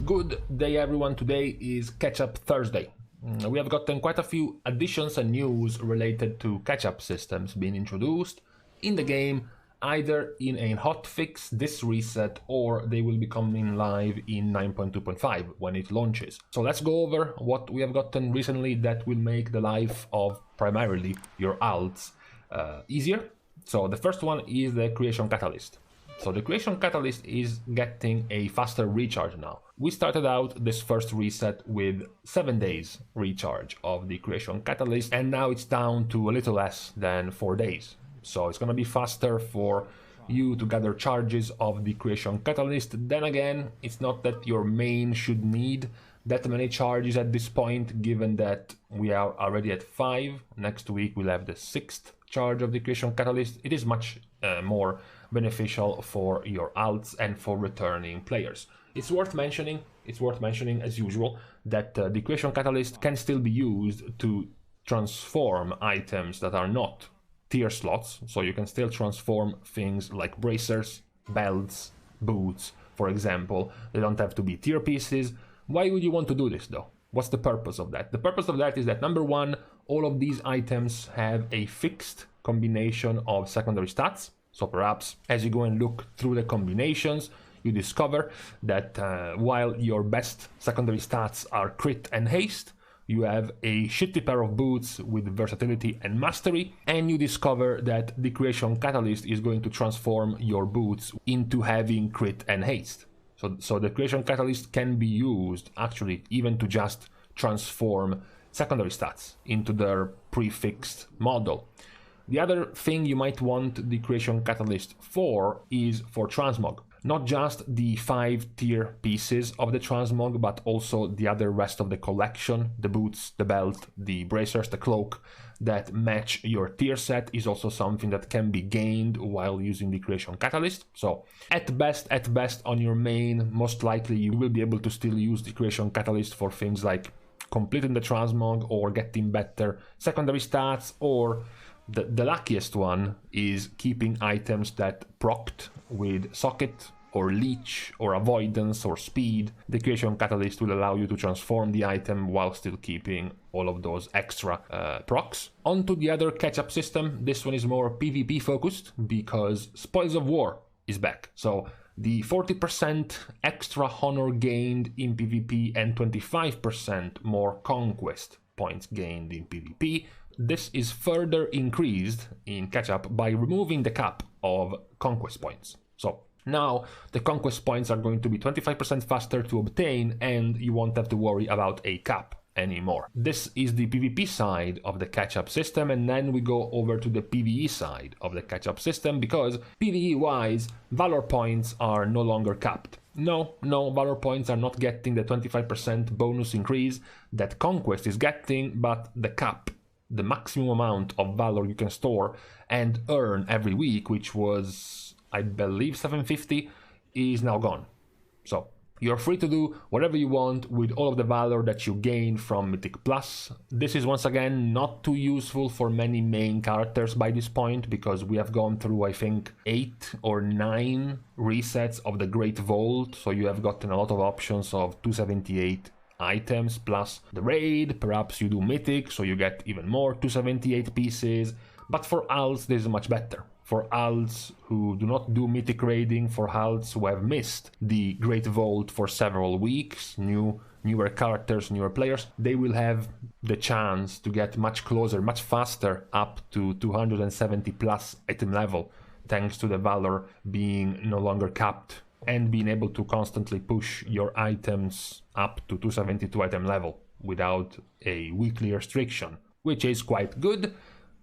Good day everyone, today is Catch-Up Thursday. We have gotten quite a few additions and news related to catch-up systems being introduced in the game, either in a hotfix, this reset, or they will be coming live in 9.2.5 when it launches. So let's go over what we have gotten recently that will make the life of primarily your alts easier. So the first one is the Creation Catalyst. So the Creation Catalyst is getting a faster recharge now. We started out this first reset with 7 days recharge of the Creation Catalyst, and now it's down to a little less than 4 days. So it's gonna be faster for you to gather charges of the Creation Catalyst. Then again, it's not that your main should need that many charges at this point, given that we are already at 5. Next week we'll have the 6th charge of the Creation Catalyst. It is much more beneficial for your alts and for returning players. It's worth mentioning as usual that the Creation Catalyst can still be used to transform items that are not tier slots, so you can still transform things like bracers, belts, boots, for example. They don't have to be tier pieces. Why would you want to do this though? What's the purpose of that? The purpose of that is that number one, all of these items have a fixed combination of secondary stats. So perhaps as you go and look through the combinations, you discover that while your best secondary stats are crit and haste, you have a shitty pair of boots with versatility and mastery, and you discover that the Creation Catalyst is going to transform your boots into having crit and haste. So the Creation Catalyst can be used actually even to just transform secondary stats into their prefixed model. The other thing you might want the Creation Catalyst for is for transmog. Not just the 5 tier pieces of the transmog, but also the other rest of the collection, the boots, the belt, the bracers, the cloak that match your tier set is also something that can be gained while using the Creation Catalyst. So at best on your main, most likely you will be able to still use the Creation Catalyst for things like completing the transmog or getting better secondary stats, or the luckiest one is keeping items that procced with socket or leech or avoidance or speed. The Creation Catalyst will allow you to transform the item while still keeping all of those extra procs. On to the other catch-up system. This one is more PvP focused because Spoils of War is back. So the 40% extra honor gained in PvP and 25% more conquest points gained in PvP. This is further increased in catch-up by removing the cap of conquest points. So now the conquest points are going to be 25% faster to obtain, and you won't have to worry about a cap anymore. This is the PvP side of the catch-up system, and then we go over to the PvE side of the catch-up system, because PvE-wise, Valor points are no longer capped. No, Valor points are not getting the 25% bonus increase that Conquest is getting, but the cap, the maximum amount of Valor you can store and earn every week, which was, I believe, 750, is now gone. So you're free to do whatever you want with all of the Valor that you gain from Mythic Plus. This is once again not too useful for many main characters by this point, because we have gone through, I think, 8 or 9 resets of the Great Vault, so you have gotten a lot of options of 278 items plus the raid. Perhaps you do mythic, so you get even more 278 pieces. But for alts, this is much better. For alts who do not do mythic raiding, for alts who have missed the Great Vault for several weeks, newer characters, newer players, they will have the chance to get much closer, much faster up to 270 plus item level, thanks to the Valor being no longer capped and being able to constantly push your items up to 272 item level without a weekly restriction, which is quite good.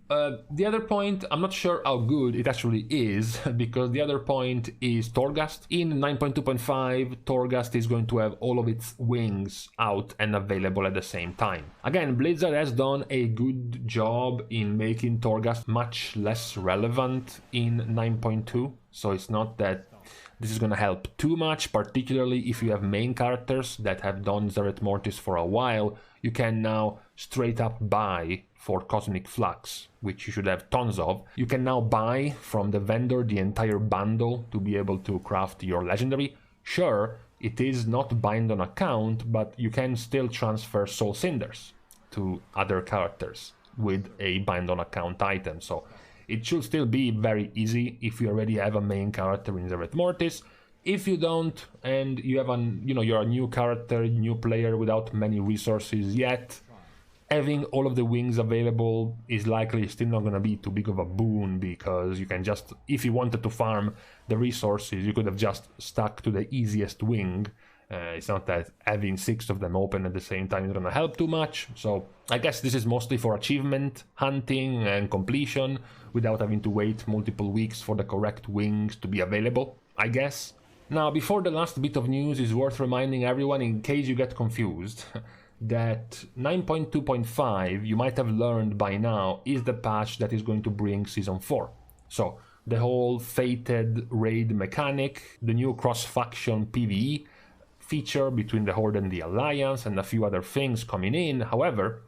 The other point, I'm not sure how good it actually is, because the other point is Torghast. In 9.2.5, Torghast is going to have all of its wings out and available at the same time. Again, Blizzard has done a good job in making Torghast much less relevant in 9.2, so it's not that this is going to help too much, particularly if you have main characters that have done Zeret Mortis for a while. You can now straight up buy for Cosmic Flux, which you should have tons of. You can now buy from the vendor the entire bundle to be able to craft your legendary. Sure, it is not bind on account, but you can still transfer Soul Cinders to other characters with a bind on account item. So it should still be very easy if you already have a main character in Zereth Mortis. If you don't, and you have you're a new character, new player without many resources yet, having all of the wings available is likely still not going to be too big of a boon, because you can just, if you wanted to farm the resources, you could have just stuck to the easiest wing. It's not that having 6 of them open at the same time is going to help too much. So I guess this is mostly for achievement hunting and completion, without having to wait multiple weeks for the correct wings to be available, I guess. Now, before the last bit of news, is worth reminding everyone, in case you get confused, that 9.2.5, you might have learned by now, is the patch that is going to bring Season 4. So, the whole fated raid mechanic, the new cross-faction PvE feature between the Horde and the Alliance, and a few other things coming in. However,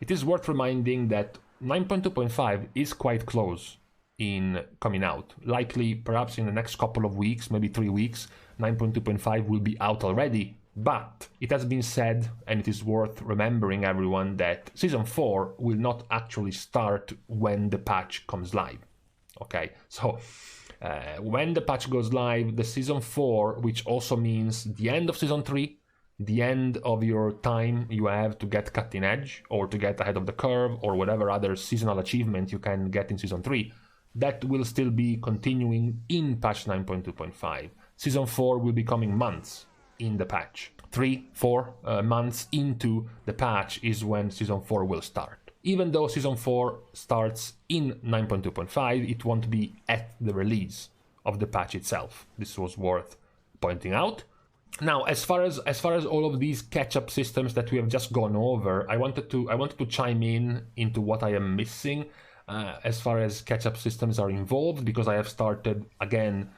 it is worth reminding that 9.2.5 is quite close in coming out. Likely, perhaps in the next couple of weeks, maybe 3 weeks, 9.2.5 will be out already. But it has been said, and it is worth remembering everyone, that Season 4 will not actually start when the patch comes live. Okay, so when the patch goes live, the Season 4, which also means the end of Season 3, the end of your time you have to get cutting edge, or to get ahead of the curve, or whatever other seasonal achievement you can get in Season 3, that will still be continuing in patch 9.2.5. Season 4 will be coming months in the patch. 3-4 months into the patch is when Season 4 will start. Even though Season 4 starts in 9.2.5, it won't be at the release of the patch itself. This was worth pointing out. Now, as far as all of these catch-up systems that we have just gone over, I wanted to chime in into what I am missing as far as catch-up systems are involved, because I have started again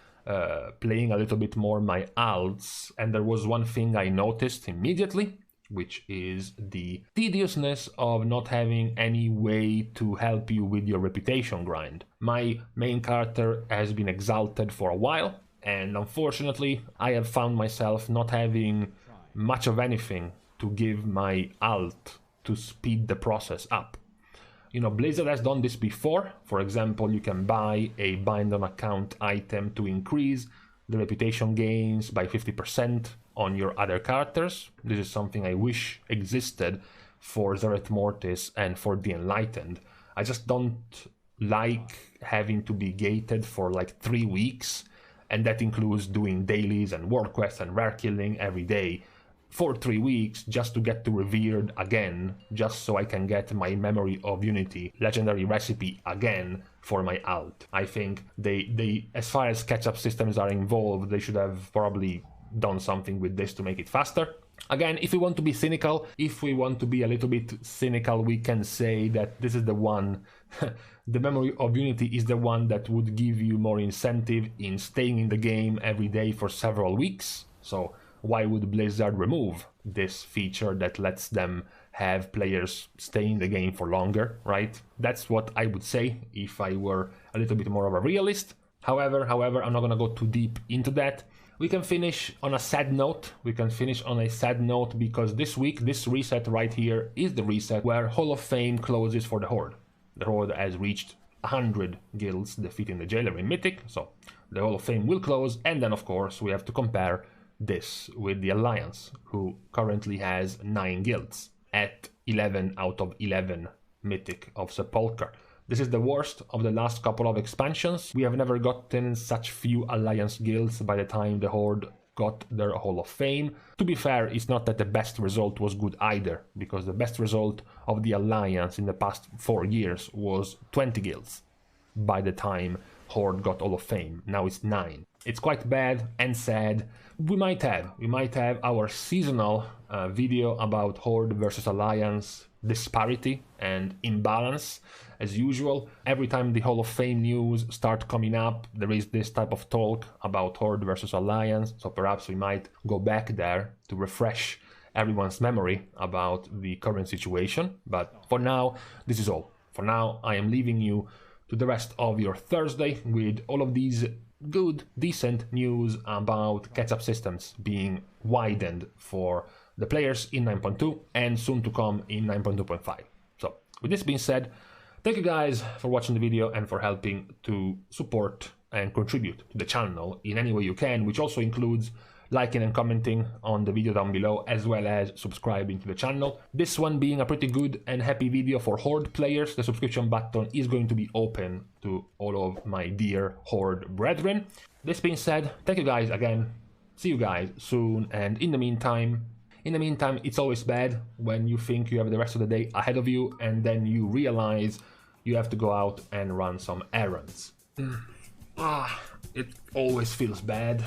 playing a little bit more my alts, and there was one thing I noticed immediately, which is the tediousness of not having any way to help you with your reputation grind. My main character has been exalted for a while, and unfortunately I have found myself not having much of anything to give my alt to speed the process up. You know, Blizzard has done this before. For example, you can buy a bind on account item to increase the reputation gains by 50% on your other characters. This is something I wish existed for Zereth Mortis and for the Enlightened. I just don't like having to be gated for like 3 weeks, and that includes doing dailies and world quests and rare killing every day for 3 weeks just to get to Revered again, just so I can get my Memory of Unity legendary recipe again for my alt. I think they as far as catch-up systems are involved, they should have probably done something with this to make it faster. Again, if we want to be cynical, if we want to be a little bit cynical, we can say that this is the one, the Memory of Unity is the one that would give you more incentive in staying in the game every day for several weeks. So why would Blizzard remove this feature that lets them have players stay in the game for longer, right? That's what I would say if I were a little bit more of a realist. However, I'm not going to go too deep into that. We can finish on a sad note. Because this week, this reset right here is the reset where Hall of Fame closes for the Horde. The Horde has reached 100 guilds defeating the Jailer in Mythic, so the Hall of Fame will close, and then of course we have to compare this with the Alliance, who currently has 9 guilds at 11 out of 11 Mythic of Sepulchre. This is the worst of the last couple of expansions. We have never gotten such few Alliance guilds by the time the Horde got their Hall of Fame. To be fair, it's not that the best result was good either, because the best result of the Alliance in the past 4 years was 20 guilds by the time Horde got Hall of Fame. Now it's 9. It's quite bad and sad. We might have our seasonal video about Horde versus Alliance disparity and imbalance. As usual, every time the Hall of Fame news start coming up, there is this type of talk about Horde versus Alliance, so perhaps we might go back there to refresh everyone's memory about the current situation. But for now, this is all. For now, I am leaving you to the rest of your Thursday with all of these good, decent news about catch-up systems being widened for the players in 9.2 and soon to come in 9.2.5. So, with this being said, thank you guys for watching the video and for helping to support and contribute to the channel in any way you can, which also includes liking and commenting on the video down below, as well as subscribing to the channel. This one being a pretty good and happy video for Horde players. The subscription button is going to be open to all of my dear Horde brethren. This being said, thank you guys again. See you guys soon, and in the meantime, it's always bad when you think you have the rest of the day ahead of you and then you realize you have to go out and run some errands. It always feels bad.